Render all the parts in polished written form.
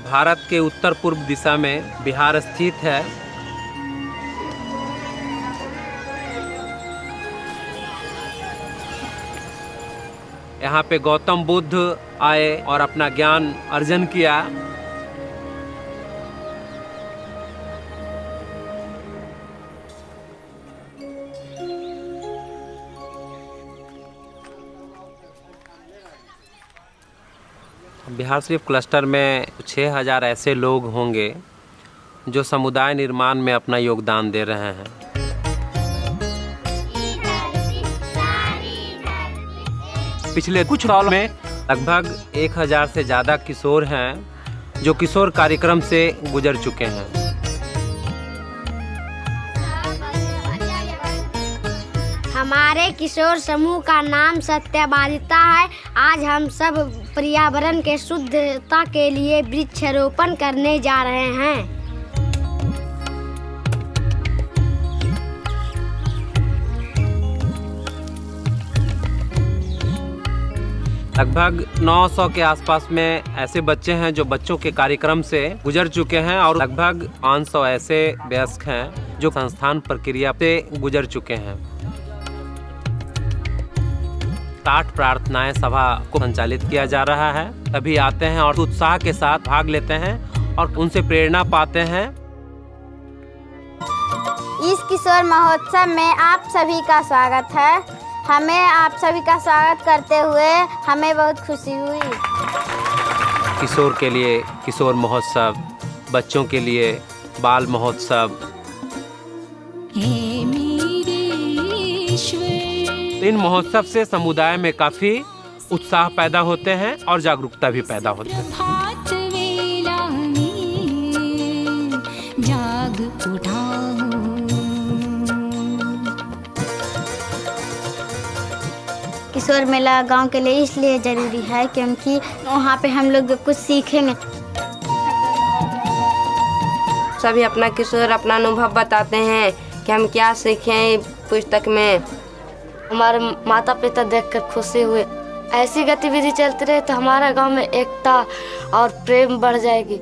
भारत के उत्तर पूर्व दिशा में बिहार स्थित है। यहाँ पे गौतम बुद्ध आए और अपना ज्ञान अर्जन किया। बिहार शरीफ क्लस्टर में 6000 ऐसे लोग होंगे जो समुदाय निर्माण में अपना योगदान दे रहे हैं। पिछले कुछ सालों में लगभग 1000 से ज़्यादा किशोर हैं जो किशोर कार्यक्रम से गुजर चुके हैं। हमारे किशोर समूह का नाम सत्यवादिता है। आज हम सब पर्यावरण के शुद्धता के लिए वृक्षारोपण करने जा रहे हैं। लगभग 900 के आसपास में ऐसे बच्चे हैं जो बच्चों के कार्यक्रम से गुजर चुके हैं और लगभग 500 ऐसे वयस्क हैं जो संस्थान प्रक्रिया से गुजर चुके हैं। 60 प्रार्थनाएं सभा को संचालित किया जा रहा है। सभी आते हैं और उत्साह के साथ भाग लेते हैं और उनसे प्रेरणा पाते हैं। इस किशोर महोत्सव में आप सभी का स्वागत है। हमें आप सभी का स्वागत करते हुए हमें बहुत खुशी हुई। किशोर के लिए किशोर महोत्सव, बच्चों के लिए बाल महोत्सव। इन महोत्सव से समुदाय में काफी उत्साह पैदा होते हैं और जागरूकता भी पैदा होती है। किशोर मेला गांव के लिए इसलिए जरूरी है क्योंकि वहाँ पे हम लोग कुछ सीखेंगे। सभी अपना किशोर अपना अनुभव बताते हैं कि हम क्या सीखें पुस्तक में। हमारे माता पिता देखकर खुशी हुए। ऐसी गतिविधि चलती रहे तो हमारा गांव में एकता और प्रेम बढ़ जाएगी।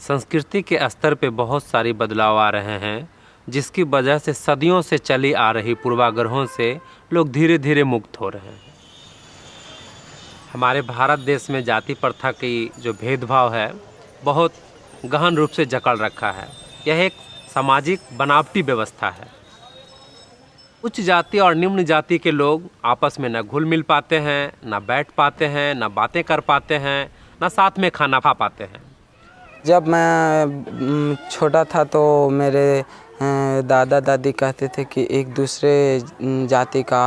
संस्कृति के स्तर पे बहुत सारी बदलाव आ रहे हैं, जिसकी वजह से सदियों से चली आ रही पूर्वाग्रहों से लोग धीरे धीरे मुक्त हो रहे हैं। हमारे भारत देश में जाति प्रथा की जो भेदभाव है बहुत गहन रूप से जकड़ रखा है। यह एक सामाजिक बनावटी व्यवस्था है। उच्च जाति और निम्न जाति के लोग आपस में न घुल मिल पाते हैं, न बैठ पाते हैं, न बातें कर पाते हैं, न साथ में खाना खा पाते हैं। जब मैं छोटा था तो मेरे दादा दादी कहते थे कि एक दूसरे जाति का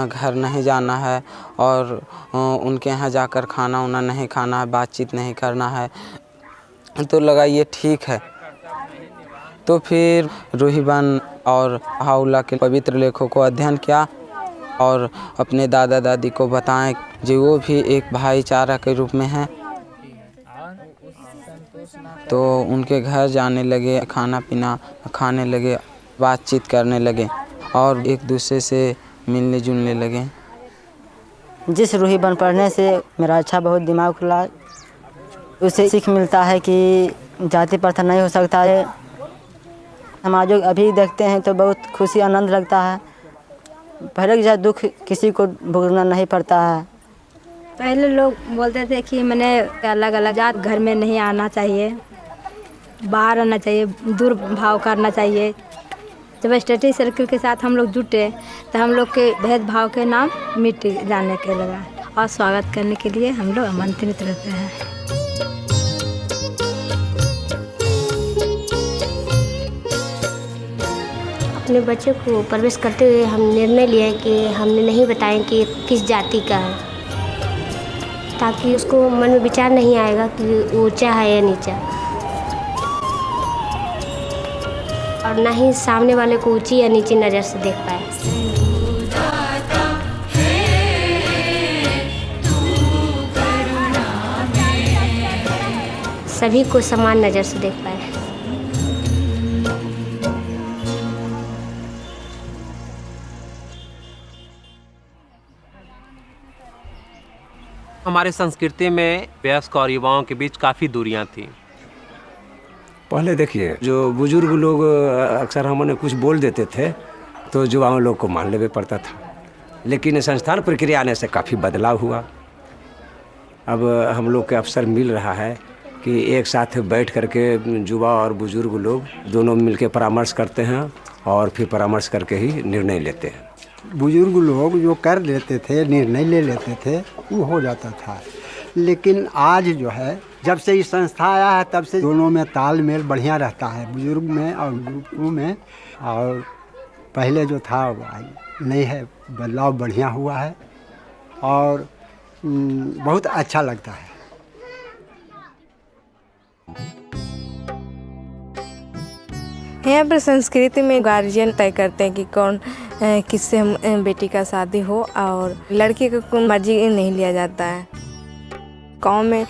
घर नहीं जाना है और उनके यहाँ जाकर खाना उना नहीं खाना है, बातचीत नहीं करना है। तो लगा ये ठीक है। तो फिर रूहीबन और हाउला के पवित्र लेखों को अध्ययन किया और अपने दादा दादी को बताएं जो वो भी एक भाईचारा के रूप में हैं। तो उनके घर जाने लगे, खाना पीना खाने लगे, बातचीत करने लगे और एक दूसरे से मिलने जुलने लगे। जिस रूहीबन पढ़ने से मेरा अच्छा बहुत दिमाग खुला। उससे सीख मिलता है कि जाति प्रथा नहीं हो सकता है। समाजों अभी देखते हैं तो बहुत खुशी आनंद लगता है। पहले के जैसा दुख किसी को भुगतना नहीं पड़ता है। पहले लोग बोलते थे कि मैंने अलग अलग जात घर में नहीं आना चाहिए, बाहर आना चाहिए, दूर भाव करना चाहिए। जब स्टडी सर्कल के साथ हम लोग जुटे तो हम लोग के भेदभाव के नाम मिट जाने के लगा और स्वागत करने के लिए हम लोग आमंत्रित रहते हैं। अपने बच्चे को प्रवेश करते हुए हम निर्णय लिए कि हमने नहीं बताएं कि किस जाति का है, ताकि उसको मन में विचार नहीं आएगा कि ऊंचा है या नीचा, और ना ही सामने वाले को ऊंची या नीची नज़र से देख पाए। सभी को समान नज़र से देख पाए। हमारी संस्कृति में वयस्क और युवाओं के बीच काफ़ी दूरियां थी। पहले देखिए, जो बुजुर्ग लोग अक्सर हमने कुछ बोल देते थे तो युवाओं लोग को मान लेवे पड़ता था, लेकिन संस्थान प्रक्रिया आने से काफ़ी बदलाव हुआ। अब हम लोग के अवसर मिल रहा है कि एक साथ बैठ करके युवा और बुजुर्ग लोग दोनों मिलकर परामर्श करते हैं और फिर परामर्श करके ही निर्णय लेते हैं। बुजुर्ग लोग जो कर लेते थे, निर्णय ले लेते थे, वो हो जाता था। लेकिन आज जो है, जब से ये संस्था आया है तब से दोनों में तालमेल बढ़िया रहता है, बुजुर्ग में और बुजुर्गों में। और पहले जो था नहीं है, बदलाव बढ़िया हुआ है और बहुत अच्छा लगता है। यहाँ पर संस्कृति में गार्जियन तय करते हैं कि कौन किससे हम बेटी का शादी हो, और लड़की की कोई मर्जी नहीं लिया जाता है। गांव में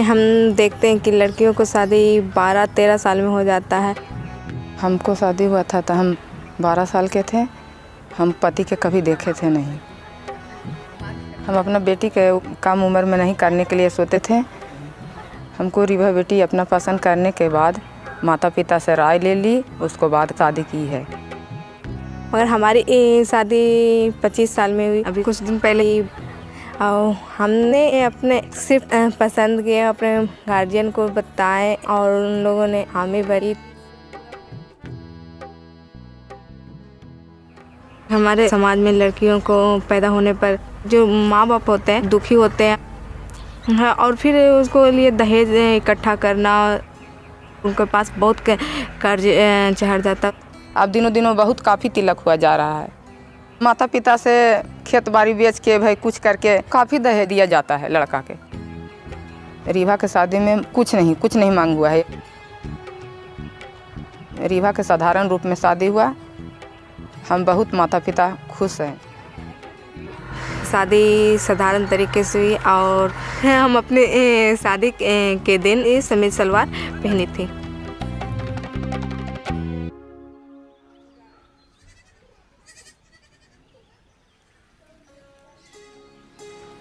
हम देखते हैं कि लड़कियों को शादी 12-13 साल में हो जाता है। हमको शादी हुआ था तो हम 12 साल के थे। हम पति के कभी देखे थे नहीं। हम अपना बेटी के कम उम्र में नहीं करने के लिए सोचते थे। हमको रिवा बेटी अपना पसंद करने के बाद माता पिता से राय ले ली, उसको बाद शादी की है। मगर हमारी शादी 25 साल में हुई, अभी कुछ दिन पहले ही। और हमने अपने सिर्फ पसंद किया, अपने गार्जियन को बताएं और उन लोगों ने हामी भरी। हमारे समाज में लड़कियों को पैदा होने पर जो माँ बाप होते हैं दुखी होते हैं, और फिर उसको लिए दहेज इकट्ठा करना, उनके पास बहुत कर्ज चढ़ जाता। अब दिनों दिनों बहुत काफ़ी तिलक हुआ जा रहा है। माता पिता से खेत बाड़ी बेच के भाई कुछ करके काफ़ी दहेज दिया जाता है लड़का के। रीवा के शादी में कुछ नहीं मांग हुआ है। रीवा के साधारण रूप में शादी हुआ। हम बहुत माता पिता खुश हैं। शादी साधारण तरीके से हुई और हम अपने शादी के दिन समीज सलवार पहनी थी।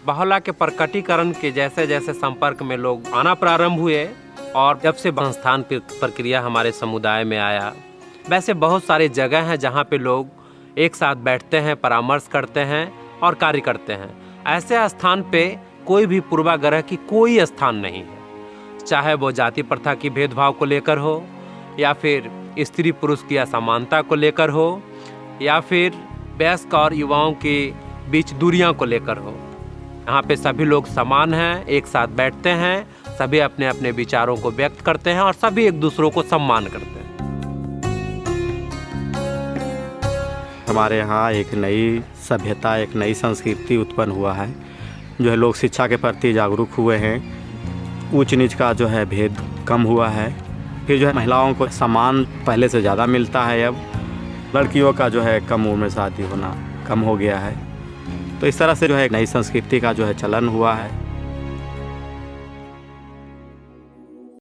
बाहुला के प्रकटीकरण के जैसे जैसे संपर्क में लोग आना प्रारंभ हुए और जब से संस्थान प्रक्रिया हमारे समुदाय में आया, वैसे बहुत सारी जगह हैं जहाँ पे लोग एक साथ बैठते हैं, परामर्श करते हैं और कार्य करते हैं। ऐसे स्थान पे कोई भी पूर्वाग्रह की कोई स्थान नहीं है, चाहे वो जाति प्रथा की भेदभाव को लेकर हो, या फिर स्त्री पुरुष की असमानता को लेकर हो, या फिर वयस्क और युवाओं के बीच दूरियां को लेकर हो। यहाँ पे सभी लोग समान हैं, एक साथ बैठते हैं, सभी अपने अपने विचारों को व्यक्त करते हैं और सभी एक दूसरों को सम्मान करते हैं। हमारे यहाँ एक नई सभ्यता, एक नई संस्कृति उत्पन्न हुआ है। जो है लोग शिक्षा के प्रति जागरूक हुए हैं। ऊंच नीच का जो है भेद कम हुआ है। फिर जो है महिलाओं को सम्मान पहले से ज़्यादा मिलता है। अब लड़कियों का जो है कम उम्र में शादी होना कम हो गया है। तो इस तरह से जो है नई संस्कृति का जो है चलन हुआ है।